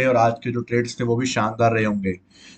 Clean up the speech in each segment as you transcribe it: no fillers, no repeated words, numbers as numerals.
होंगे और आज के जो ट्रेड्स थे वो भी शानदार रहे होंगे।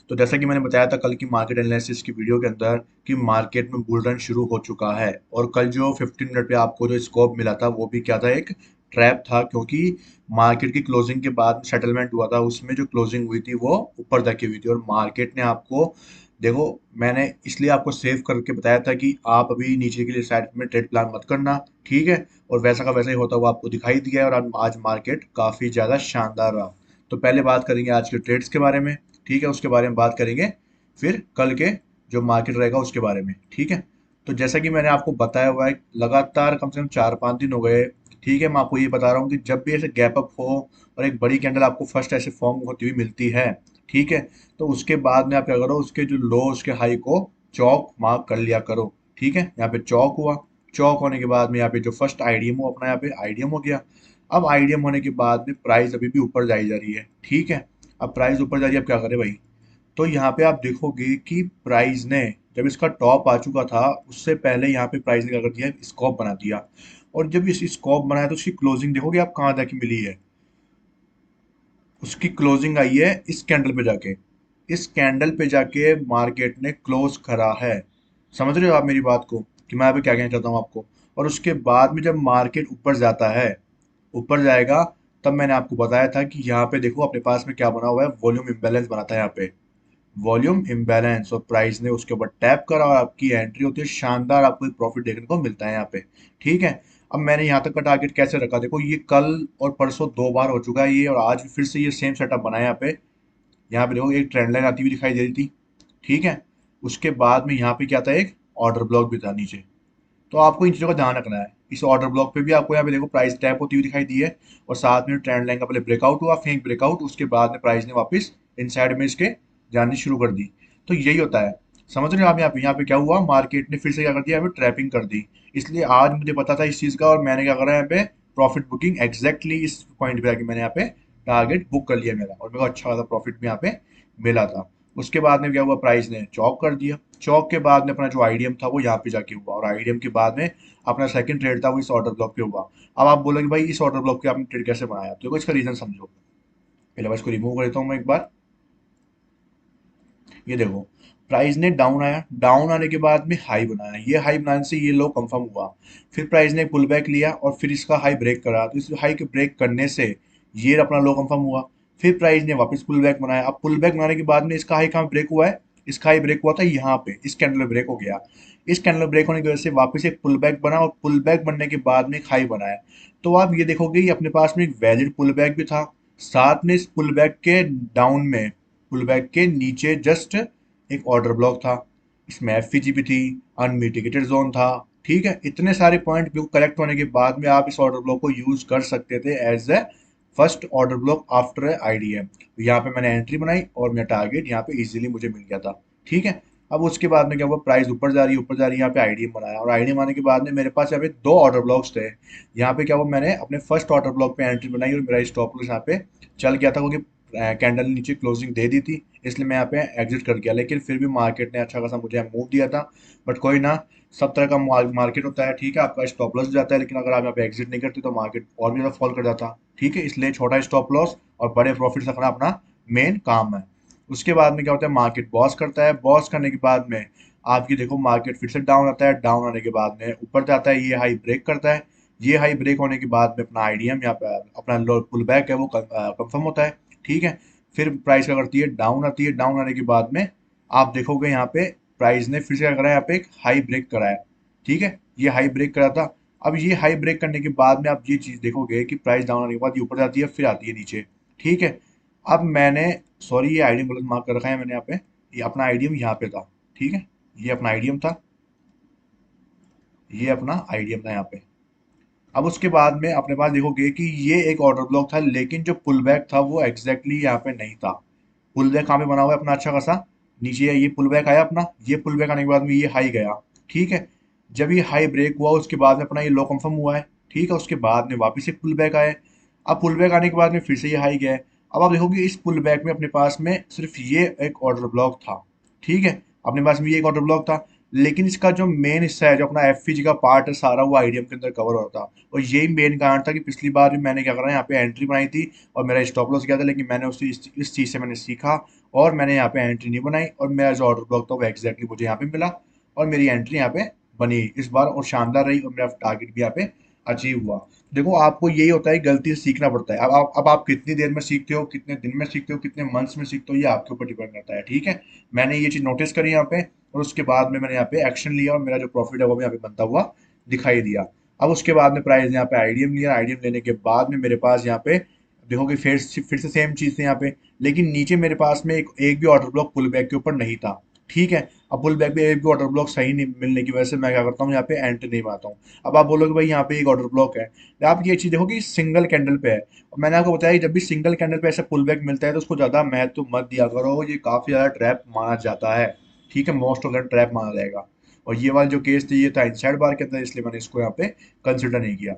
तो जैसा कि मैंने बताया था कल की मार्केट एनालिसिस की वीडियो के अंदर कि मार्केट में बुल रन शुरू हो चुका है, और कल जो 15 मिनट पे आपको जो स्कोप मिला था वो भी क्या था, एक ट्रैप था, क्योंकि मार्केट की क्लोजिंग के बाद सेटलमेंट हुआ था, उसमें जो क्लोजिंग हुई थी वो ऊपर जाके हुई थी, और मार्केट ने आपको, देखो, मैंने इसलिए आपको सेव करके बताया था कि आप अभी नीचे के लिए साइड में ट्रेड प्लान मत करना, ठीक है। और वैसा का वैसा ही होता हुआ आपको दिखाई दिया है, और आज मार्केट काफी ज्यादा शानदार रहा। तो पहले बात करेंगे आज के ट्रेड्स के बारे में, ठीक है, उसके बारे में बात करेंगे, फिर कल के जो मार्केट रहेगा उसके बारे में, ठीक है। तो जैसा कि मैंने आपको बताया हुआ है, लगातार कम से कम 4-5 दिन हो गए, ठीक है, मैं आपको ये बता रहा हूँ कि जब भी ऐसे गैप अप हो और एक बड़ी कैंडल आपको फर्स्ट ऐसे फॉर्म होती हुई मिलती है, ठीक है, तो उसके बाद में आप क्या करो, उसके जो लो उसके हाई को चौक मार्क कर लिया करो, ठीक है। यहाँ पे चौक हुआ, चौक होने के बाद में यहाँ पे जो फर्स्ट आईडीएम हो अपना, यहाँ पे आईडीएम हो गया। अब आईडीएम होने के बाद में प्राइस अभी भी ऊपर जाई जा रही है, ठीक है। अब प्राइस ऊपर जा रही है, अब क्या करें भाई। तो यहाँ पे आप देखोगे कि प्राइस ने जब इसका टॉप आ चुका था, उससे पहले यहाँ पे प्राइस ने क्या कर दिया, स्कॉप बना दिया। और जब इस स्कॉप बनाया तो उसकी क्लोजिंग देखोगे आप कहाँ जाके मिली है। उसकी क्लोजिंग आई है इस कैंडल पे जाके, इस कैंडल पे जाके मार्केट ने क्लोज करा है। समझ रहे हो आप मेरी बात को, कि मैं यहाँ पे क्या कहना चाहता हूँ आपको। और उसके बाद में जब मार्केट ऊपर जाता है, ऊपर जाएगा, तब मैंने आपको बताया था कि यहाँ पे देखो अपने पास में क्या बना हुआ है, वॉल्यूम इम्बैलेंस बना था यहाँ पे, वॉल्यूम इम्बैलेंस, और प्राइस ने उसके ऊपर टैप करा और आपकी एंट्री होती है, शानदार आपको एक प्रॉफिट देखने को मिलता है यहाँ पे, ठीक है। अब मैंने यहाँ तक का टारगेट कैसे रखा, देखो ये कल और परसों 2 बार हो चुका है ये, और आज भी फिर से ये सेम सेटअप बना है यहाँ पे। यहाँ पे देखो एक ट्रेंड लाइन आती हुई दिखाई दे रही थी, ठीक है। उसके बाद में यहाँ पे क्या था, एक ऑर्डर ब्लॉक भी था नीचे। तो आपको इन चीज़ों का ध्यान रखना है। इस ऑर्डर ब्लॉक पे भी आपको यहाँ पे देखो प्राइस टैप होती हुई दिखाई दी है, और साथ में ट्रेंड लाइन का पहले ब्रेकआउट हुआ, फेंक ब्रेकआउट, उसके बाद में प्राइस ने वापस इनसाइड में इसके जानी शुरू कर दी। तो यही होता है, समझ रहे हो आप। यहाँ पे क्या हुआ, मार्केट ने फिर से क्या कर दिया, यहाँ पे ट्रैपिंग कर दी। इसलिए आज मुझे पता था इस चीज़ का, और मैंने क्या करा यहाँ पे, प्रॉफिट बुकिंग एग्जैक्टली इस पॉइंट पे आके मैंने यहाँ पे टारगेट बुक कर लिया मेरा, और मेरे को अच्छा खासा प्रॉफिट भी यहाँ पे मिला था। उसके बाद में क्या हुआ, प्राइस ने चौक कर दिया, चौक के बाद में अपना जो आईडीएम था वो यहाँ पे जाके हुआ, और आईडीएम के बाद में अपना सेकंड ट्रेड था वो इस ऑर्डर ब्लॉक पे हुआ। अब आप बोलोगे भाई इस ऑर्डर ब्लॉक पे आपने ट्रेड कैसे बनाया, तो देखो इसका रीजन समझो। पहले मैं इसको रिमूव कर देता हूँ मैं एक बार। ये देखो, प्राइस ने डाउन आया, डाउन आने के बाद में हाई बनाया, ये हाई बनाने से ये लो कंफर्म हुआ। फिर प्राइस ने पुल बैक लिया और फिर इसका हाई ब्रेक करा, तो इस हाई के ब्रेक करने से ये अपना लो कंफर्म हुआ। फिर प्राइस ने वापस पुल बैक बनाया, अब पुल बैक बनाने के बाद में इसका हाई कहाँ ब्रेक हुआ है, इसका हाई ब्रेक हुआ था यहाँ पे, इस कैंडल में ब्रेक हो गया। इस कैंडल ब्रेक होने की वजह से वापस एक पुल बैक बना, और पुल बैक बनने के बाद में एक हाई बनाया। तो आप ये देखोगे ये अपने पास में एक वैलिड पुल बैक भी था, साथ में इस पुल बैक के डाउन में, पुल बैक के नीचे जस्ट एक ऑर्डर ब्लॉक था, इसमें एफवीजी भी थी, अनमिटिगेटेड जोन था, ठीक है। इतने सारे पॉइंट व्यू कलेक्ट होने के बाद में आप इस ऑर्डर ब्लॉक को यूज कर सकते थे as a first order block after IDM. तो यहाँ पे मैंने एंट्री बनाई और मेरा टारगेट यहाँ पे इजीली मुझे मिल गया था, ठीक है। अब उसके बाद में क्या हुआ, प्राइस ऊपर जा रही है, ऊपर जा रही है, यहाँ पे आईडीएम बनाया, और आईडीएम आने के बाद में मेरे पास यहाँ पे 2 ऑर्डर ब्लॉक्स थे। यहाँ पे क्या हुआ, मैंने अपने फर्स्ट ऑर्डर ब्लॉक पे एंट्री बनाई और मेरा स्टॉप लॉस यहाँ पे चल गया था, क्योंकि कैंडल नीचे क्लोजिंग दे दी थी, इसलिए मैं यहाँ पे एग्जिट कर गया। लेकिन फिर भी मार्केट ने अच्छा खासा मुझे मूव दिया था, बट कोई ना, सब तरह का मार्केट होता है, ठीक है। आपका स्टॉप लॉस जाता है, लेकिन अगर आप यहाँ पे एग्जिट नहीं करते तो मार्केट और भी ज़्यादा फॉल कर जाता, ठीक है। इसलिए छोटा स्टॉप लॉस और बड़े प्रॉफिट रखना अपना मेन काम है। उसके बाद में क्या होता है, मार्केट बॉस करता है, बॉस करने के बाद में आपकी देखो मार्केट फिर से डाउन आता है, डाउन आने के बाद में ऊपर जाता है, ये हाई ब्रेक करता है, ये हाई ब्रेक होने के बाद में अपना आईडीएम यहाँ पे अपना लो पुल बैक है वो कंफर्म होता है, ठीक है। फिर प्राइस क्या करती है, डाउन आती है, डाउन आने के बाद में आप देखोगे यहाँ पे प्राइस ने फिर से क्या करा है, यहाँ पे एक हाई ब्रेक करा है, ठीक है। ये हाई ब्रेक करा था। अब ये हाई ब्रेक करने के बाद में आप ये चीज देखोगे कि प्राइस डाउन आने के बाद ये ऊपर जाती है, फिर आती है नीचे, ठीक है। अब मैंने, सॉरी ये आईडियम गलत मार्क कर रखा है मैंने यहाँ पे, ये अपना आईडियम यहाँ पे था, ठीक है। ये अपना आईडियम था, ये अपना आईडियम था यहाँ पे। अब उसके बाद में अपने पास देखोगे कि ये एक ऑर्डर ब्लॉक था, लेकिन जो पुल बैक था वो एग्जैक्टली यहाँ पे नहीं था। पुल बैक कहाँ पे बना हुआ है अपना, अच्छा खासा नीचे है, ये पुल बैक आया अपना, ये पुल बैक आने के बाद में ये हाई गया, ठीक है। जब ये हाई ब्रेक हुआ उसके बाद में अपना ये लो कंफर्म हुआ है, ठीक है। उसके बाद में वापस एक पुल बैक आया, अब पुल बैक आने के बाद में फिर से ये हाई गया है। अब आप देखोगे इस पुल बैक में अपने पास में सिर्फ ये एक ऑर्डर ब्लॉक था, ठीक है। अपने पास में ये एक ऑर्डर ब्लॉक था। लेकिन इसका जो मेन हिस्सा है, जो अपना एफ का पार्ट है सारा, वो आईडीएम के अंदर कवर होता। और यही मेन कारण था कि पिछली बार भी मैंने क्या करा, यहाँ पे एंट्री बनाई थी और मेरा स्टॉप लॉस गया था, लेकिन मैंने इस चीज़ से मैंने सीखा और मैंने यहाँ पे एंट्री नहीं बनाई, और मेरा जो ऑर्डर ब्लॉक था वो एग्जैक्टली मुझे यहाँ पे मिला और मेरी एंट्री यहाँ पे बनी इस बार, और शानदार रही, और मेरा टारगेट भी यहाँ पे अचीव हुआ। देखो, आपको यही होता है, गलती से सीखना पड़ता है। अब आप कितनी देर में सीखते हो, कितने दिन में सीखते हो, कितने मंथ्स में सीखते हो, ये आपके ऊपर डिपेंड करता है। ठीक है, मैंने ये चीज़ नोटिस करी यहाँ पे, और उसके बाद में मैंने यहाँ पे एक्शन लिया और मेरा जो प्रॉफिट है वो भी यहाँ पे बनता हुआ दिखाई दिया। अब उसके बाद में प्राइस यहाँ पे आईडीएम लिया, आईडीएम लेने के बाद में मेरे पास यहाँ पे देखोगे फिर से सेम चीज़ थी यहाँ पे, लेकिन नीचे मेरे पास में एक भी ऑर्डर ब्लॉक पुल बैक के ऊपर नहीं था। ठीक है, अब पुल बैक पे एक भी ऑर्डर ब्लॉक सही नहीं मिलने की वजह से मैं क्या करता हूँ, यहाँ पे एंट्री नहीं मारता हूँ। अब आप बोलोगे भाई यहाँ पे एक ऑर्डर ब्लॉक है, आप ये चीज़ देखो कि सिंगल कैंडल पे है, और मैंने आपको बताया कि जब भी सिंगल कैंडल पे ऐसा पुल बैक मिलता है तो उसको ज़्यादा महत्व मत दिया करो, ये काफ़ी ज़्यादा ट्रैप माना जाता है। ठीक है, मोस्ट ऑफ द ट्रैप माना जाएगा। और ये वाला जो केस थी, ये था इनसाइड बार के अंदर, इसलिए मैंने इसको यहाँ पे कंसिडर नहीं किया।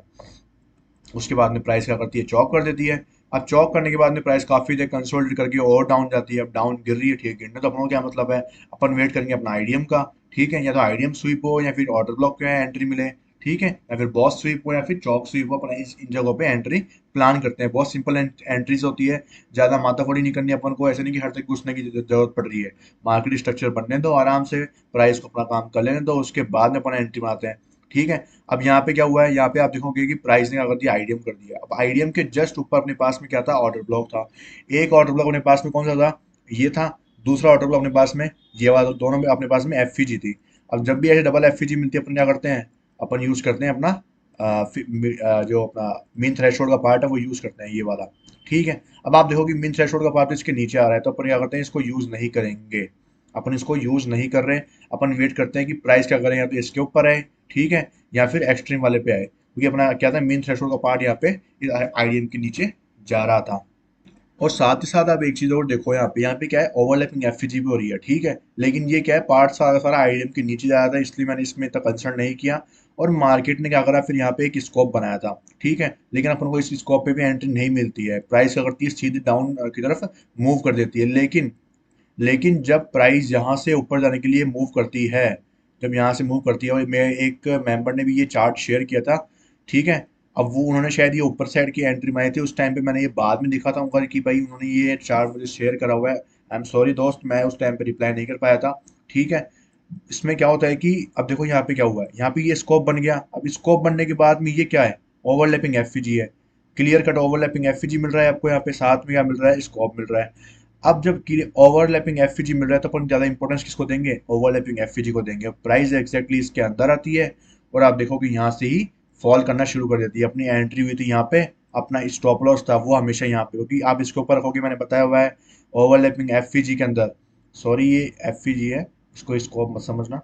उसके बाद में प्राइस क्या करती है, चॉक कर देती है। अब चॉक करने के बाद में प्राइस काफी देर कंसोलिडेट करके और डाउन जाती है। अब डाउन गिर रही है, ठीक है, गिरने तो अपनों को क्या मतलब है, अपन वेट करेंगे अपना आईडीएम का। ठीक है, या तो आईडीएम स्वीप हो या फिर ऑर्डर ब्लॉक पे एंट्री मिले। ठीक है, या फिर बॉस स्वीप हो या फिर चॉक स्वीप हो, अपन इन जगहों पे एंट्री प्लान करते हैं। बहुत सिंपल एंट्रीज होती है, ज्यादा माथाफोड़ी नहीं करनी अपन को, ऐसे नहीं कि हर तक घुसने की जरूरत पड़ रही है। मार्केट स्ट्रक्चर बनने दो आराम से, प्राइस को अपना काम कर लेने दो, उसके बाद में अपन एंट्री मारते हैं। ठीक है, अब यहाँ पे क्या हुआ है, यहाँ पे आप देखोगे कि प्राइस ने क्या कर दिया, आईडीएम कर दिया। अब आईडीएम के जस्ट ऊपर अपने पास में क्या था, ऑर्डर ब्लॉक था। एक ऑर्डर ब्लॉक अपने पास में कौन सा था, ये था। दूसरा ऑर्डर ब्लॉक अपने पास में ये वाला, दोनों में अपने पास में थी। अब जब भी ऐसे डबल मिलती है, अपन क्या करते हैं, अपन यूज करते हैं अपना जो अपना मीन थ्रेशोल्ड का पार्ट है वो यूज करते हैं, ये वाला। ठीक है, अब आप देखो कि मीन थ्रेशोल्ड का पार्ट इसके नीचे आ रहा है, तो अपन क्या करते हैं, इसको यूज नहीं करेंगे। अपन इसको यूज नहीं कर रहे, अपन वेट करते हैं कि प्राइस क्या करें, या तो इसके ऊपर है, ठीक है, या फिर एक्सट्रीम वाले पे आए, क्योंकि अपना क्या था, मेन थ्रेशोल्ड का पार्ट यहाँ पे आईडीएम के नीचे जा रहा था। और साथ ही साथ आप एक चीज और देखो, यहाँ पे क्या है, ओवरलैपिंग एफईजी भी हो रही है। ठीक है, लेकिन ये क्या है, पार्ट सारा सारा आईडीएम के नीचे जा रहा था, इसलिए मैंने इसमें इतना कंसर्न नहीं किया। और मार्केट ने क्या करा, फिर यहाँ पे एक स्कोप बनाया था। ठीक है, लेकिन अपन को इस स्कोप पे भी एंट्री नहीं मिलती है, प्राइस क्या करती है, सीधे डाउन की तरफ मूव कर देती है। लेकिन जब प्राइस यहाँ से ऊपर जाने के लिए मूव करती है, जब यहाँ से मूव करती है, और मैं एक मेंबर ने भी ये चार्ट शेयर किया था। ठीक है, अब वो उन्होंने शायद ये ऊपर साइड की एंट्री मारी थी, उस टाइम पे मैंने ये बाद में देखा था उनका कि भाई उन्होंने ये चार्ट मुझे शेयर करा हुआ है। आई एम सॉरी दोस्त, मैं उस टाइम पे रिप्लाई नहीं कर पाया था। ठीक है, इसमें क्या होता है कि अब देखो यहाँ पे क्या हुआ है, यहाँ पे ये स्कोप बन गया। अब स्कोप बनने के बाद में ये क्या है, ओवरलैपिंग एफईजी है। क्लियर कट ओवरलैपिंग एफईजी मिल रहा है आपको, यहाँ पे साथ में क्या मिल रहा है, स्कोप मिल रहा है। अब जब ओवरलैपिंग एफईजी मिल रहा है, तो अपन ज्यादा इंपॉर्टेंस किसको देंगे, ओवरलैपिंग एफईजी को देंगे। प्राइस एग्जैक्टली इसके अंदर आती है, और आप देखो कि यहाँ से ही फॉल करना शुरू कर देती है। अपनी एंट्री हुई थी यहाँ पे, अपना स्टॉप लॉस था वो हमेशा यहाँ पे, क्योंकि आप इसके ऊपर रखोगे, मैंने बताया हुआ है ओवरलैपिंग एफईजी के अंदर। सॉरी, ये एफईजी है, इसको स्कोप मत समझना।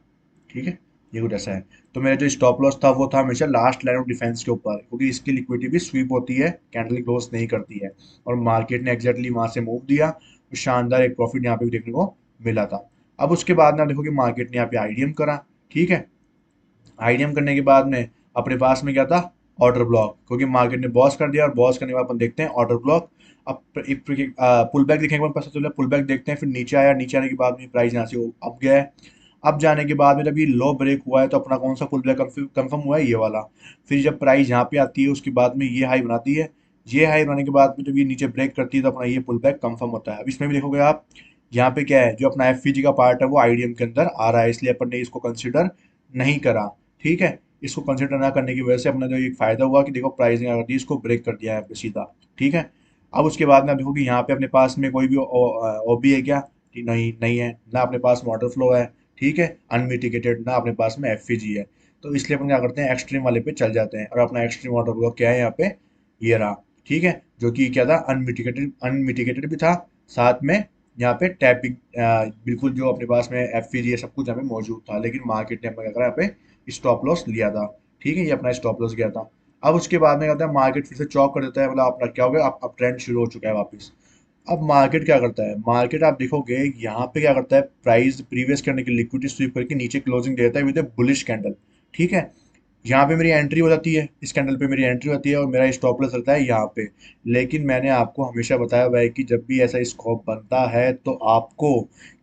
ठीक है, ये कुछ ऐसा है। तो मेरा जो स्टॉप लॉस था वो था हमेशा लास्ट लाइन ऑफ डिफेंस के ऊपर, क्योंकि इसकी लिक्विडिटी भी स्वीप होती है, कैंडल क्लोज नहीं करती है। और मार्केट ने एग्जैक्टली वहां से मूव दिया, तो शानदार एक प्रॉफिट यहाँ पे भी देखने को मिला था। अब उसके बाद ना देखो कि मार्केट ने यहाँ पे आईडीएम करा। ठीक है, आईडीएम करने के बाद में अपने पास में क्या था, ऑर्डर ब्लॉक, क्योंकि मार्केट ने बॉस कर दिया, और बॉस करने के बाद अपन देखते हैं ऑर्डर ब्लॉक। अब पुल बैक देखेंगे, अपन पता चला पुल बैक देखते हैं, फिर नीचे आया, नीचे आने के बाद में प्राइस यहाँ से अप गया है। अब जाने के बाद में जब ये लो ब्रेक हुआ है, तो अपना कौन सा पुल बैक कंफर्म हुआ है, ये वाला। फिर जब प्राइस यहाँ पे आती है, उसके बाद में ये हाई बनाती है। ये हाई बनाने के बाद में जब ये नीचे ब्रेक करती है, तो अपना ये पुल बैक कंफर्म होता है। अब इसमें भी देखोगे आप, यहाँ पे क्या है, जो अपना एफ का पार्ट है वो आईडीएम के अंदर आ रहा है, इसलिए अपन ने इसको कंसिडर नहीं करा। ठीक है, इसको कंसिडर ना करने की वजह से अपना जो एक फायदा हुआ कि देखो प्राइस ने अगर इसको ब्रेक कर दिया है पे सीधा। ठीक है, अब उसके बाद में आप देखो कि यहाँ पे अपने पास में कोई भी ओबी है क्या, कि नहीं, नहीं है ना, अपने पास वाटर फ्लो है। ठीक है, अनमिटिगेटेड ना, अपने पास में एफईजी है। तो इसलिए अपन क्या करते हैं, एक्सट्रीम वाले पे चल जाते हैं, और अपना एक्सट्रीम वाटर फ्लो क्या है यहाँ पे, ये रहा। ठीक है, जो कि क्या था, अनमिटिगेटेड अनमिटिगेटेड भी था, साथ में यहाँ पे टैपिंग बिल्कुल जो अपने पास में एफईजी है सब कुछ यहाँ पे मौजूद था, लेकिन मार्केट ने अपना क्या करा, यहाँ पे स्टॉप लॉस लिया था। ठीक है, ये अपना स्टॉप लॉस गया था। अब उसके बाद में क्या होता है, मार्केट फिर से चौक कर देता है, मतलब अपना क्या हो गया, अब ट्रेंड शुरू हो चुका है वापस। अब मार्केट क्या करता है, मार्केट आप देखोगे यहाँ पे क्या करता है, प्राइस प्रीवियस करने की लिक्विडिटी स्वीप करके नीचे क्लोजिंग देता है विद ए बुलिश कैंडल। ठीक है, यहाँ पे मेरी एंट्री हो जाती है, इस कैंडल पे मेरी एंट्री होती है, और मेरा स्टॉप लॉस रहता है यहाँ पे। लेकिन मैंने आपको हमेशा बताया हुआ है कि जब भी ऐसा स्कोप बनता है, तो आपको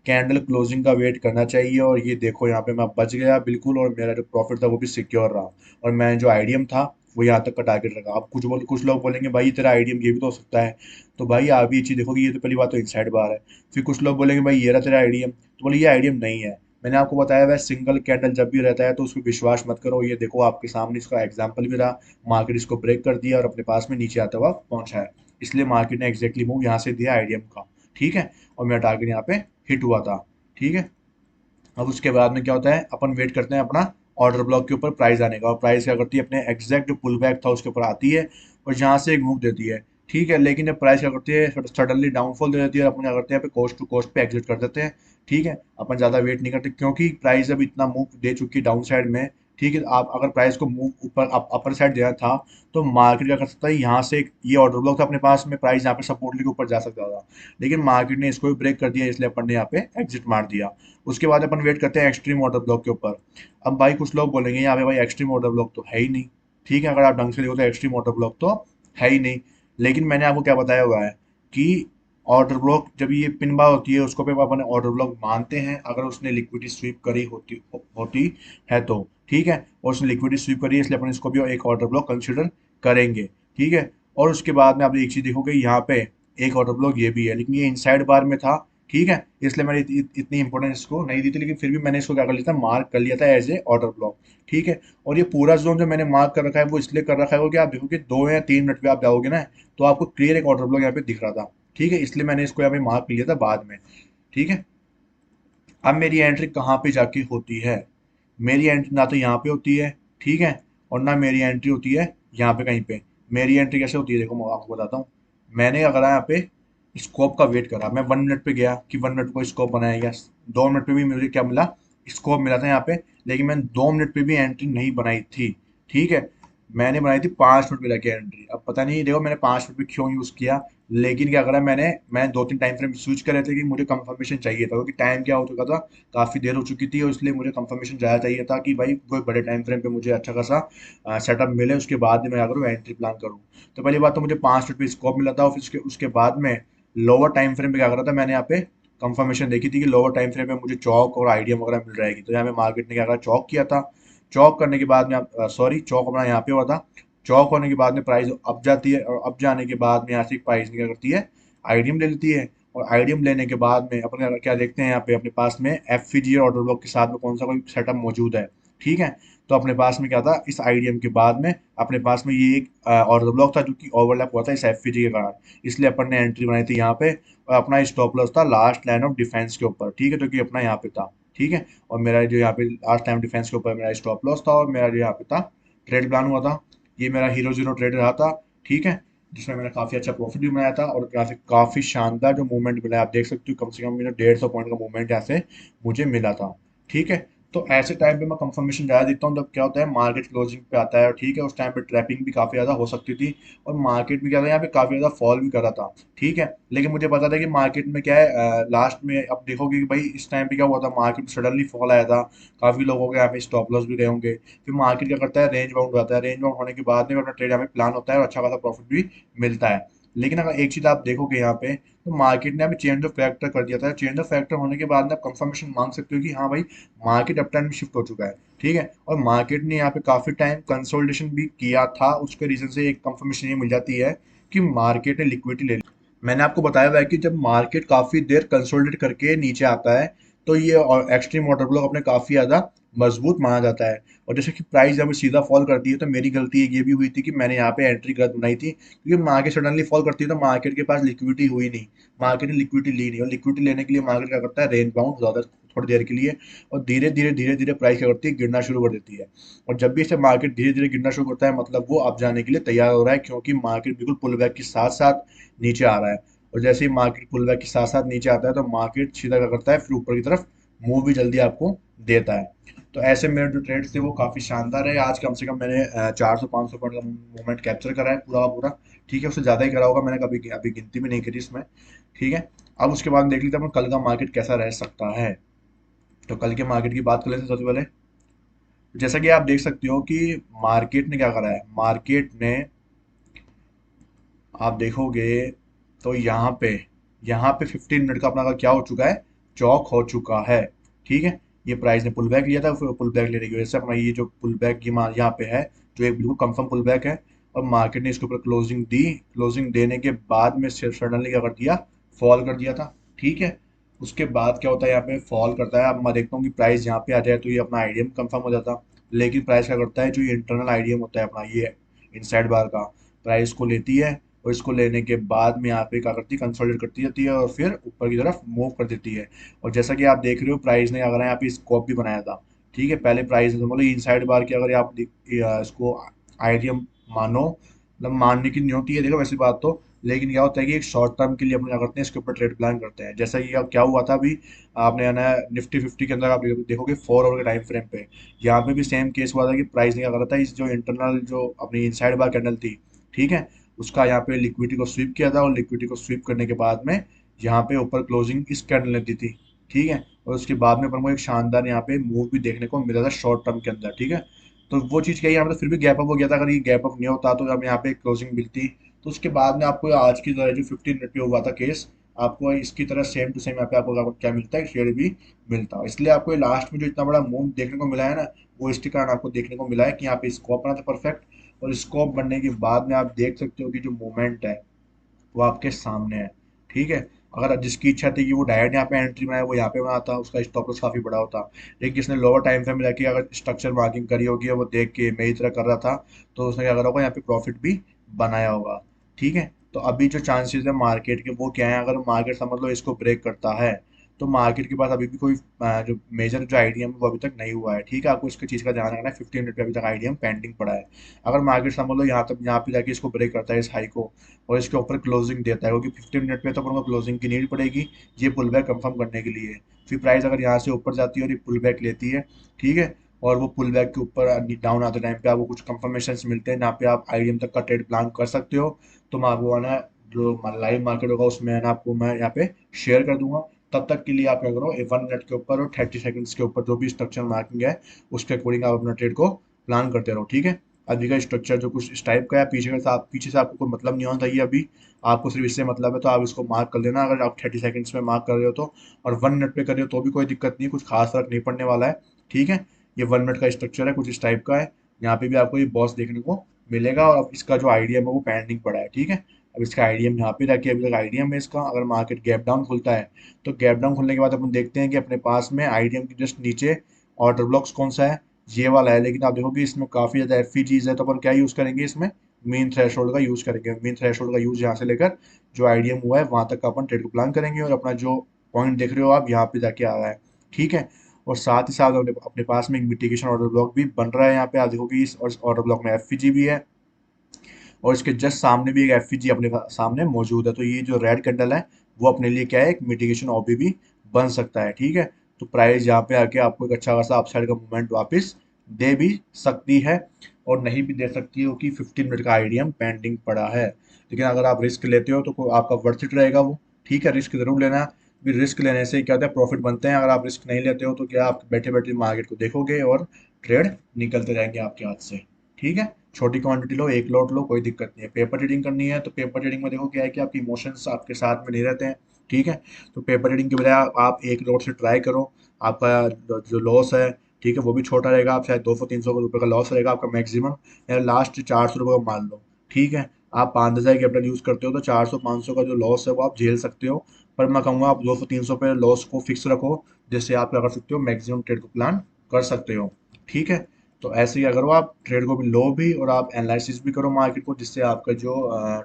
कैंडल क्लोजिंग का वेट करना चाहिए। और ये देखो यहाँ पे मैं बच गया बिल्कुल, और मेरा जो प्रॉफिट था वो भी सिक्योर रहा, और मैं जो आईडीएम था वो यहाँ तक का टारगेट रखा। अब कुछ लोग बोलेंगे भाई तेरा आईडीएम ये भी तो हो सकता है, तो भाई आप ये चीज़ देखोगे, ये तो पहली बात तो इनसाइड बार है। फिर कुछ लोग बोलेंगे भाई ये रहा तेरा आईडीएम, तो बोले ये आईडीएम नहीं है। मैंने आपको बताया वह सिंगल कैंडल जब भी रहता है तो उस पर विश्वास मत करो। ये देखो आपके सामने इसका एग्जाम्पल भी रहा, मार्केट इसको ब्रेक कर दिया और अपने पास में नीचे आता हुआ पहुंचा है, इसलिए मार्केट ने एग्जैक्टली मूव यहाँ से दिया आईडीएम का। ठीक है, और मेरा टारगेट यहाँ पे हिट हुआ था। ठीक है, अब उसके बाद में क्या होता है, अपन वेट करते हैं अपना ऑर्डर ब्लॉक के ऊपर प्राइस आने का, और प्राइस क्या करती है अपने एग्जैक्ट जो पुल बैक था उसके ऊपर आती है और यहाँ से एक मूव देती है। ठीक है, लेकिन जब प्राइस क्या करती है सडनली डाउनफॉल दे देती है, अपन क्या करते हैं कोस्ट टू कोस्ट पे एग्जिट कर देते हैं। ठीक है, अपन ज़्यादा वेट नहीं करते क्योंकि प्राइस अब इतना मूव दे चुकी है डाउन साइड में। ठीक है, आप अगर प्राइस को मूव ऊपर अपर साइड देना था तो मार्केट क्या कर सकता है, यहाँ से ये ऑर्डर ब्लॉक था अपने पास में, प्राइस यहाँ पे सपोर्ट लेके ऊपर जा सकता था, लेकिन मार्केट ने इसको भी ब्रेक कर दिया, इसलिए अपन ने यहाँ पे एग्जिट मार दिया। उसके बाद अपन वेट करते हैं एक्सट्रीम ऑर्डर ब्लॉक के ऊपर। अब भाई कुछ लोग बोलेंगे यहाँ पे भाई एक्सट्रीम ऑर्डर ब्लॉक तो है ही नहीं। ठीक है, अगर आप ढंग से देखो तो एक्सट्रीम ऑर्डर ब्लॉक तो है ही नहीं, लेकिन मैंने आपको क्या बताया हुआ है कि ऑर्डर ब्लॉक जब ये पिन बार होती है उसको पे अपन ऑर्डर ब्लॉक मानते हैं अगर उसने लिक्विडिटी स्वीप करी होती है तो। ठीक है, और उसने लिक्विडिटी स्वीप करी है इसलिए अपन इसको भी एक ऑर्डर ब्लॉक कंसिडर करेंगे। ठीक है, और उसके बाद में आप एक चीज देखोगे यहाँ पे एक ऑर्डर ब्लॉक ये भी है, लेकिन ये इनसाइड बार में था। ठीक है, इसलिए मैंने इतनी इंपॉर्टेंस इसको नहीं दी थी, लेकिन फिर भी मैंने इसको क्या कर लिया था, मार्क कर लिया था एज ए ऑर्डर ब्लॉक। ठीक है, और ये पूरा जोन जो मैंने मार्क कर रखा है वो इसलिए कर रखा है कि आप देखोगे 2 या 3 मिनट पे आप जाओगे ना तो आपको क्लियर एक ऑर्डर ब्लॉक यहाँ पे दिख रहा था। ठीक है, इसलिए मैंने इसको यहाँ पे मार्क लिया था बाद में। ठीक है, अब मेरी एंट्री कहाँ पे जाके होती है, मेरी एंट्री ना तो यहाँ पे होती है। ठीक है, और ना मेरी एंट्री होती है यहाँ पे कहीं पे। मेरी एंट्री कैसे होती है देखो मैं आपको बताता हूँ। मैंने अगर यहाँ पे स्कोप का वेट करा, मैं 1 मिनट पे गया कि 1 मिनट को स्कोप बनाया गया, 2 मिनट पे भी मुझे क्या मिला, स्कोप मिला था यहाँ पे, लेकिन मैंने 2 मिनट पे भी एंट्री नहीं बनाई थी। ठीक है, मैंने बनाई थी 5 मिनट में जाके एंट्री। अब पता नहीं देखो मैंने 5 मिनट पे क्यों यूज किया, लेकिन क्या करा मैंने 2-3 टाइम फ्रेम स्विच करे थे कि मुझे कंफर्मेशन चाहिए था, क्योंकि टाइम क्या हो चुका था, काफ़ी देर हो चुकी थी, और इसलिए मुझे कंफर्मेशन ज़्यादा चाहिए था कि भाई कोई बड़े टाइम फ्रेम पे मुझे अच्छा खासा सेटअप मिले, उसके बाद में मैं अगर एंट्री प्लान करूँ। तो पहली बात तो मुझे 5 मिनट पे स्कोप मिला था, और फिर उसके उसके बाद में लोअर टाइम फ्रेम पे क्या करा था मैंने यहाँ पे कंफर्मेशन देखी थी कि लोअर टाइम फ्रेम में मुझे चौक और आइडिया वगैरह मिल जाएगी, तो यहाँ पे मार्केट ने क्या करा, चौक किया था। चौक करने के बाद में सॉरी चौक अपना यहाँ पे हुआ था। चौक होने के बाद में प्राइस अप जाती है, और अप जाने के बाद में यहाँ से प्राइस क्या करती है, आईडीएम ले लेती है। और आईडीएम लेने के बाद में अपन क्या देखते हैं यहाँ पे अपने पास में एफपीजी ऑर्डर ब्लॉक के साथ में कौन सा कोई सेटअप मौजूद है। ठीक है, तो अपने पास में क्या था, इस आईडीएम के बाद में अपने पास में ये एक ऑर्डर ब्लॉक था जो कि ओवरलैप हुआ था इस एफपीजी के कारण, इसलिए अपन ने एंट्री बनाई थी यहाँ पे, और अपना स्टॉप लॉस था लास्ट लाइन ऑफ डिफेंस के ऊपर। ठीक है, जो कि अपना यहाँ पे था। ठीक है, और मेरा जो यहाँ पे लास्ट लाइन ऑफ डिफेंस के ऊपर मेरा स्टॉप लॉस था, और मेरा जो यहाँ पे था ट्रेड प्लान हुआ था, ये मेरा हीरो जीरो ट्रेड रहा था। ठीक है, जिसमें मैंने काफ़ी अच्छा प्रॉफिट भी बनाया था, और काफ़ी काफ़ी शानदार जो मूवमेंट मिला है, आप देख सकते हो कम से कम मुझे 150 पॉइंट का मूवमेंट यहाँ से मुझे मिला था। ठीक है, तो ऐसे टाइम पे मैं कंफर्मेशन ज़्यादा देखता हूँ जब क्या होता है मार्केट क्लोजिंग पे आता है। ठीक है, उस टाइम पे ट्रैपिंग भी काफ़ी ज़्यादा हो सकती थी, और मार्केट भी क्या था यहाँ पे काफ़ी ज़्यादा फॉल भी कर रहा था। ठीक है, लेकिन मुझे पता था कि मार्केट में क्या है लास्ट में अब देखोगे कि भाई इस टाइम पे क्या हुआ था, मार्केट सडनली फॉल आया था, काफ़ी लोगों के यहाँ पे स्टॉप लॉस भी रहे होंगे। फिर मार्केट क्या करता है, रेंज बाउंड होता है, रेंज बाउंड होने के बाद में अपना ट्रेड यहाँ पे प्लान होता है और अच्छा खासा प्रॉफिट भी मिलता है। लेकिन अगर एक चीज आप देखोगे यहाँ पे, तो मार्केट ने अभी चेंज ऑफ फैक्टर कर दिया था, चेंज ऑफ फैक्टर होने के बाद में आप कंफर्मेशन मांग सकते हो कि हाँ भाई मार्केट अप ट्रेंड में शिफ्ट हो चुका है। ठीक है, और मार्केट ने यहाँ पे काफी टाइम कंसोलिडेशन भी किया था, उसके रीजन से एक कंफर्मेशन ये मिल जाती है कि मार्केट ने लिक्विडिटी ले ली। मैंने आपको बताया हुआ है कि जब मार्केट काफी देर कंसोलिडेट करके नीचे आता है तो ये एक्सट्रीम ऑर्डर ब्लॉक अपने काफी ज्यादा मजबूत माना जाता है। और जैसे कि प्राइस जब सीधा फॉल करती है तो मेरी गलती ये भी हुई थी कि मैंने यहाँ पे एंट्री गलत बनाई थी, क्योंकि मार्केट सडनली फॉल करती है तो मार्केट के पास लिक्विडिटी हुई नहीं, मार्केट ने लिक्विडिटी ली नहीं, और लिक्विडिटी लेने के लिए मार्केट क्या करता है, रेंज बाउंड ज्यादा थोड़ी देर के लिए, और धीरे धीरे प्राइस क्या करती है, गिरना शुरू कर देती है। और जब भी इसे मार्केट धीरे धीरे गिरना शुरू करता है मतलब वो अप जाने के लिए तैयार हो रहा है, क्योंकि मार्केट बिल्कुल पुल बैक के साथ साथ नीचे आ रहा है। और जैसे ही मार्केट पुल बैक के साथ साथ नीचे आता है तो मार्केट सीधा क्या करता है, फिर ऊपर की तरफ मूव भी जल्दी आपको देता है। तो ऐसे मेरे जो ट्रेड्स थे वो काफ़ी शानदार है, आज कम से कम मैंने 400-500 पॉइंट का मूवमेंट कैप्चर करा है पूरा का पूरा। ठीक है, उससे ज़्यादा ही करा होगा, मैंने कभी अभी गिनती भी नहीं करी इसमें। ठीक है, अब उसके बाद देख लेते हैं अपन कल का मार्केट कैसा रह सकता है। तो कल के मार्केट की बात कर लेते हैं सबसे पहले। जैसा कि आप देख सकते हो कि मार्केट ने क्या करा है, मार्केट ने आप देखोगे तो यहाँ पे 15 मिनट का अपना का क्या हो चुका है, चौक हो चुका है। ठीक है, ये प्राइस ने पुल बैक लिया था, फिर पुल बैक लेने की वजह से अपना ये जो पुल बैक की यहाँ पे है, जो एक बिल्कुल कंफर्म पुल बैक है, और मार्केट ने इसके ऊपर क्लोजिंग दी। क्लोजिंग देने के बाद में सडनली क्या कर दिया, फॉल कर दिया था। ठीक है, उसके बाद क्या होता है, यहाँ पे फॉल करता है। अब मैं देखता हूँ कि प्राइस यहाँ पे आ जाए तो ये अपना आईडीएम कंफर्म हो जाता, लेकिन प्राइस क्या करता है, जो ये इंटरनल आईडीएम होता है अपना, ये इनसाइड बार का, प्राइस को लेती है, और इसको लेने के बाद में यहाँ पे क्या करती है, कंसोलिडेट करती जाती है और फिर ऊपर की तरफ मूव कर देती है। और जैसा कि आप देख रहे हो, प्राइस ने अगर यहाँ पे स्कोप भी बनाया था। ठीक है, पहले प्राइस ने मतलब इनसाइड बार की, अगर आप इसको आईडीएम मानो, मतलब मानने की नहीं होती है, देखो वैसी बात तो, लेकिन क्या होता है कि एक शॉर्ट टर्म के लिए अपन क्या करते हैं, इसके ऊपर ट्रेड प्लान करते हैं। जैसा कि अब क्या हुआ था अभी, आपने है ना निफ्टी 50 के अंदर आप देखोगे 4 आवर के टाइम फ्रेम पे, यहाँ पे भी सेम केस हुआ था कि प्राइस ने क्या करा था, इस जो इंटरनल जो अपनी इनसाइड बार कैंडल थी, ठीक है, उसका यहाँ पे लिक्विडिटी को स्वीप किया था, और लिक्विडिटी को स्वीप करने के बाद में यहाँ पे ऊपर क्लोजिंग इस कैंडल ने दी थी। ठीक है, और उसके बाद में अपन को एक शानदार यहाँ पे मूव भी देखने को मिला था शॉर्ट टर्म के अंदर। ठीक है, तो वो चीज़ क्या है, यहाँ पे तो फिर भी गैप अप हो गया था। अगर ये गैप अप नहीं होता तो हम यहाँ पे क्लोजिंग मिलती, तो उसके बाद में आपको आज की तरह जो 15 मिनट पे हुआ था केस, आपको इसकी तरह सेम टू सेम यहाँ पे आपको क्या मिलता है, शेयर भी मिलता। इसलिए आपको लास्ट में जो इतना बड़ा मूव देखने को मिला है ना, वो इसके कारण आपको देखने को मिला है कि यहाँ पे स्कोप बना था परफेक्ट, और स्कोप बनने के बाद में आप देख सकते हो कि जो मूवमेंट है वो आपके सामने है। ठीक है, अगर जिसकी इच्छा थी कि वो डायरेक्ट यहाँ पे एंट्री बनाए, वो यहाँ पे बनाता, उसका स्टॉप लॉस काफी बड़ा होता। लेकिन जिसने लोअर टाइम फ्रेम में जाके अगर स्ट्रक्चर मार्किंग करी होगी, और वो देख के मेरी तरह कर रहा था, तो उसने क्या करा होगा, यहाँ पे प्रॉफिट भी बनाया होगा। ठीक है, तो अभी जो चांसेस है मार्केट के वो क्या है, अगर मार्केट समझ लो इसको ब्रेक करता है, तो मार्केट के पास अभी भी कोई जो मेजर जो आईडीएम वो अभी तक नहीं हुआ है। ठीक है, आपको इसकी चीज़ का ध्यान रखना है, 15 मिनट पे अभी तक आईडीएम पेंडिंग पड़ा है। अगर मार्केट समझ लो यहाँ पे जाके इसको ब्रेक करता है, इस हाई को, और इसके ऊपर क्लोजिंग देता है, क्योंकि 15 मिनट में तो अपन को क्लोजिंग की नीड पड़ेगी ये पुल बैक कंफर्म करने के लिए। फिर प्राइस अगर यहाँ से ऊपर जाती है और ये पुल बैक लेती है, ठीक है, और वो पुल बैक के ऊपर डाउन आते टाइम पे आपको कुछ कंफर्मेशन मिलते हैं जहाँ पे आप आईडीएम तक का ट्रेड प्लान कर सकते हो, तो मैं आपको है ना, जो लाइव मार्केट होगा उसमें है ना, आपको मैं यहाँ पे शेयर कर दूंगा। तब तक के लिए आप क्या करो, 1 मिनट के ऊपर और 30 सेकंड्स के ऊपर जो भी स्ट्रक्चर मार्किंग है, उसके अकॉर्डिंग आप अपना ट्रेड को प्लान करते रहो। ठीक है, अभी का स्ट्रक्चर जो कुछ इस टाइप का है, पीछे से आपको कोई मतलब नहीं होना चाहिए अभी, आपको सिर्फ इससे मतलब है, तो आप इसको मार्क कर लेना। अगर आप 30 सेकंड्स में मार्क कर रहे हो तो, और 1 मिनट पे कर रहे हो तो भी कोई दिक्कत नहीं है, कुछ खास फर्क नहीं पड़ने वाला है। ठीक है, ये 1 मिनट का स्ट्रक्चर है, कुछ इस टाइप का है। यहाँ पे भी आपको ये बॉस देखने को मिलेगा, और अब इसका जो आईडीएम है वो पेंडिंग पड़ा है। ठीक है, अब इसका आईडीएम यहाँ पे रखिए, अभी तक आईडीएम है इसका। अगर मार्केट गैप डाउन खुलता है, तो गैप डाउन खुलने के बाद अपन देखते हैं कि अपने पास में आईडीएम के जस्ट नीचे ऑर्डर ब्लॉक्स कौन सा है, ये वाला है। लेकिन आप देखोगे इसमें काफी ज्यादा एफईजीज है, तो अपन क्या यूज करेंगे इसमें, मेन थ्रेशोल्ड का यूज करेंगे। मेन थ्रेशोल्ड का यूज यहाँ से लेकर जो आईडीएम हुआ है वहां तक का अपन ट्रेड को प्लान करेंगे, और अपना जो पॉइंट देख रहे हो आप यहाँ पे जाके आ रहा है। ठीक है, और साथ ही साथ अपने पास में एक मिटिगेशन ऑर्डर ब्लॉक भी बन रहा है। यहाँ पे आप देखोगे इस ऑर्डर ब्लॉक में एफईजी भी है, और इसके जस्ट सामने भी एक एफईजी अपने सामने मौजूद है। तो ये जो रेड कैंडल है, वो अपने लिए क्या है, एक मिटिगेशन ओबी भी बन सकता है। ठीक है, तो प्राइस यहाँ पे आके आपको एक अच्छा खासा अपसाइड का मूवमेंट वापस दे भी सकती है, और नहीं भी दे सकती हो कि 15 मिनट का आईडीएम पेंडिंग पड़ा है। लेकिन अगर आप रिस्क लेते हो तो आपका वर्थ इट रहेगा वो। ठीक है, रिस्क जरूर लेना। भी रिस्क लेने से क्या होता है, प्रॉफिट बनते हैं। अगर आप रिस्क नहीं लेते हो तो क्या, आप बैठे बैठे मार्केट को देखोगे और ट्रेड निकलते रहेंगे आपके हाथ से। ठीक है, छोटी क्वांटिटी लो, एक लॉट लो, कोई दिक्कत नहीं है। पेपर ट्रेडिंग करनी है तो पेपर ट्रेडिंग में देखो क्या है कि आपके इमोशंस आपके साथ में नहीं रहते हैं। ठीक है, तो पेपर ट्रेडिंग के बजाय आप एक लॉट से ट्राई करो। आपका जो लॉस है, ठीक है, वो भी छोटा रहेगा। आप शायद 200-300 रुपये का लॉस रहेगा आपका मैक्सिमम, या लास्ट 400 रुपये का मान लो। ठीक है, आप 5,000 कैपिटल यूज करते हो तो 400-500 का जो लॉस है वो आप झेल सकते हो। पर मैं कहूँगा आप 200-300 पे लॉस को फिक्स रखो, जिससे आप क्या कर सकते हो, मैक्सिमम ट्रेड को प्लान कर सकते हो। ठीक है, तो ऐसे ही अगर वो आप ट्रेड को भी लो भी, और आप एनालिसिस भी करो मार्केट को, जिससे आपका जो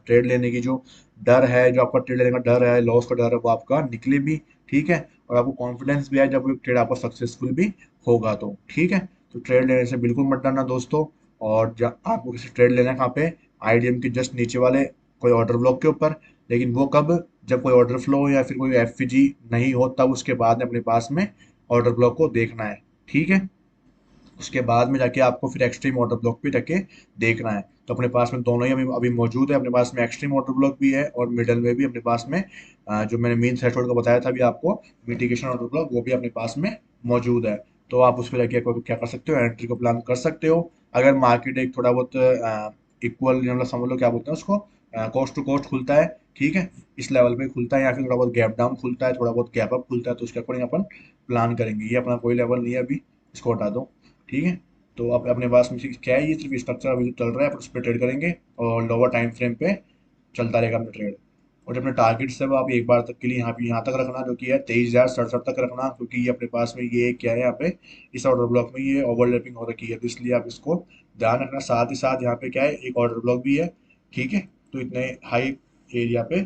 ट्रेड लेने की जो डर है, जो आपका ट्रेड लेने का डर है, लॉस का डर है, वो आपका निकले भी। ठीक है, और आपको कॉन्फिडेंस भी आए जब वो ट्रेड आपका सक्सेसफुल भी होगा तो। ठीक है, तो ट्रेड लेने से बिल्कुल मत डरना दोस्तों। और जब आपको किसी ट्रेड लेना है कहाँ पे, आईडीएम के जस्ट नीचे वाले कोई ऑर्डर ब्लॉक के ऊपर। लेकिन वो कब, जब कोई ऑर्डर फ्लो या फिर कोई एफजी नहीं हो, तब उसके बाद में अपने पास में ऑर्डर ब्लॉक को देखना है। ठीक है, उसके बाद में जाके आपको फिर एक्सट्रीम वाटर ब्लॉक भी रख के देखना है। तो अपने पास में दोनों ही अभी अभी मौजूद है। अपने पास में एक्सट्रीम वाटर ब्लॉक भी है, और मिडल में भी अपने पास में जो मैंने मेन थ्रेशोल्ड का बताया था अभी आपको, मिटिगेशन वाटर ब्लॉक, वो भी अपने पास में मौजूद है। तो आप उस पर जाके क्या कर सकते हो, एंट्री को प्लान कर सकते हो। अगर मार्केट एक थोड़ा बहुत इक्वल, मतलब समझ लो क्या बोलते हैं उसको, कोस्ट टू कोस्ट खुलता है, ठीक है, इस लेवल पे खुलता है, या फिर थोड़ा बहुत गैप डाउन खुलता है, थोड़ा बहुत गैप अप खुलता है, तो उसके अकॉर्डिंग अपन प्लान करेंगे। ये अपना कोई लेवल नहीं है अभी, इसको हटा दो, ठीक है। तो अब अपने पास में क्या है, ये सिर्फ स्ट्रक्चर अभी जो चल रहा है अपन उस पर ट्रेड करेंगे, और लोअर टाइम फ्रेम पे चलता रहेगा अपना ट्रेड। और जो अपने टारगेट्स है वो आप एक बार तक के लिए यहाँ तक रखना, जो कि है 23,067 तक रखना, क्योंकि ये अपने पास में ये क्या है, यहाँ पे इस ऑर्डर ब्लॉक में ये ओवरलैपिंग हो रखी है, तो इसलिए आप इसको ध्यान रखना। साथ ही साथ यहाँ पे क्या है, एक ऑर्डर ब्लॉक भी है, ठीक है। तो इतने हाई एरिया पे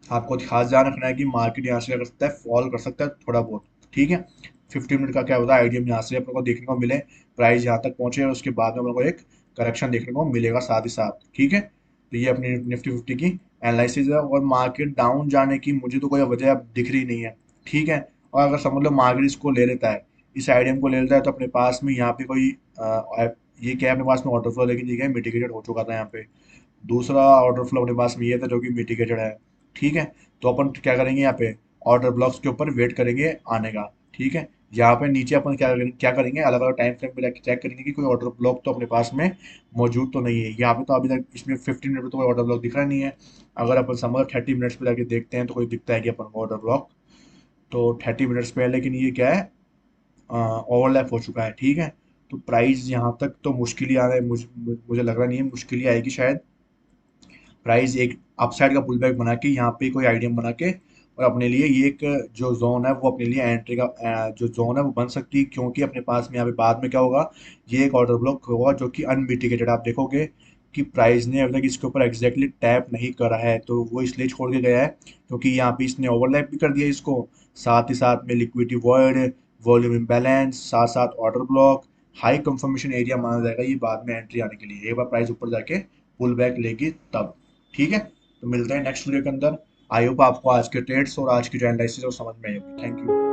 आपको खास ध्यान रखना है कि मार्केट यहाँ से क्या कर सकता है, फॉल कर सकता है थोड़ा बहुत, ठीक है। 50 मिनट का क्या होता है आइडिया, यहाँ से अपने को देखने को मिले प्राइस यहाँ तक पहुंचे, और उसके बाद में अपने को एक करेक्शन देखने को मिलेगा साथ ही साथ, ठीक है। तो ये अपनी निफ्टी फिफ्टी की एनालिसिस है, और मार्केट डाउन जाने की मुझे तो कोई वजह अब दिख रही नहीं है, ठीक है। और अगर समझ लो मार्केट इसको ले लेता है, इस आइडिया को ले लेता है, तो अपने पास में यहाँ पे कोई ये क्या है, अपने पास में ऑर्डर फ्लो, लेकिन ये क्या मिटिगेटेड हो चुका था यहाँ पे। दूसरा ऑर्डर फ्लो अपने पास में ये था जो कि मिटिगेटेड है, ठीक है। तो अपन क्या करेंगे, यहाँ पे ऑर्डर ब्लॉक्स के ऊपर वेट करेंगे आने का, ठीक है। यहाँ पे नीचे अपन क्या करेंगे, अलग अलग टाइम फ्रेम पे जाके चेक करेंगे कि कोई ऑर्डर ब्लॉक तो अपने पास में मौजूद तो नहीं है। यहाँ पे तो अभी तक इसमें 15 मिनट पे तो कोई ऑर्डर ब्लॉक दिख रहा नहीं है। अगर अपन समझ 30 मिनट्स पे जाके देखते हैं तो कोई दिखता है कि अपन को ऑर्डर ब्लॉक, तो 30 मिनट्स पे है, लेकिन ये क्या है, ओवरलैप हो चुका है, ठीक है। तो प्राइस यहाँ तक तो मुश्किल ही आ रहा है, मुझे लग रहा नहीं है, मुश्किल ही आएगी शायद। प्राइस एक अपसाइड का पुल बैक बना के यहाँ पे कोई आइडियम बना के, और अपने लिए ये एक जो जोन है वो अपने लिए एंट्री का जो जोन है वो बन सकती है, क्योंकि अपने पास में यहाँ पे बाद में क्या होगा, ये एक ऑर्डर ब्लॉक होगा जो कि अनमिटिगेटेड, आप देखोगे कि प्राइस ने अभी तक इसके ऊपर एग्जैक्टली टैप नहीं करा है, तो वो इसलिए छोड़ के गया है क्योंकि यहाँ पे इसने ओवरलैप भी कर दिया इसको, साथ ही साथ में लिक्विडिटी वॉइड, वॉल्यूम इम्बैलेंस, साथ साथ order block, high confirmation area माना जाएगा ये बाद में एंट्री आने के लिए, एक बार प्राइस ऊपर जाके पुल बैक लेगी तब, ठीक है। तो मिलते हैं नेक्स्ट वीडियो के अंदर। आई होप आपको आज के ट्रेड्स और आज की जो एनालिसिस है वो समझ में आई होगी। Thank you.